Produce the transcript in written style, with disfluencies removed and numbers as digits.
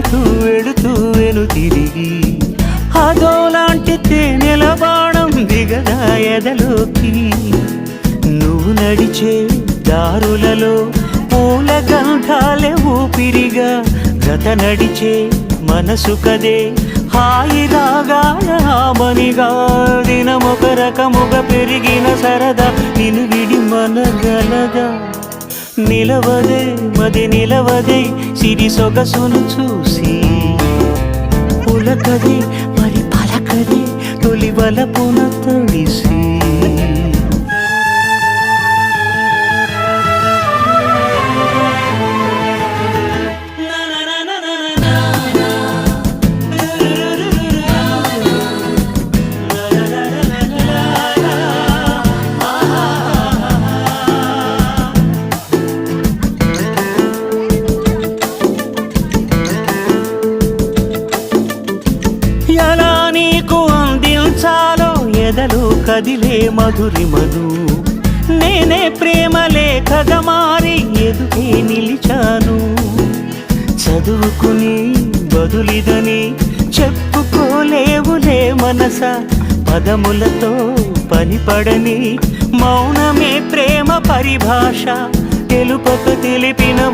వెళుతూ వెను తిరిగి అదోలాంటి తేనెల బాణం దిగదా ఎదలోకి. నువ్వు నడిచే దారులలో పూల గంధాలే ఊపిరిగా గత నడిచే మనసు కదే హాయి రాగాల హామనిగా. దినమొక రకముగా పెరిగిన సరదా నిన్ను విడి మనగలదా. నిలవదే మది నిలవదే సిరి సొగసును చూసి పులకదే మరి పలకదే తొలి వలపున తడిసి. ఎలా నీకు అందించాలో ఎదలు కదిలే మధురిమను. నేనే ప్రేమ లేఖగా మారి ఎదుటే నిలిచాను. చదువుకుని బదులిదని చెప్పుకోలేవులే మనస. పదములతో పనిపడని మౌనమే ప్రేమ పరిభాష. తెలుపక తెలిపిన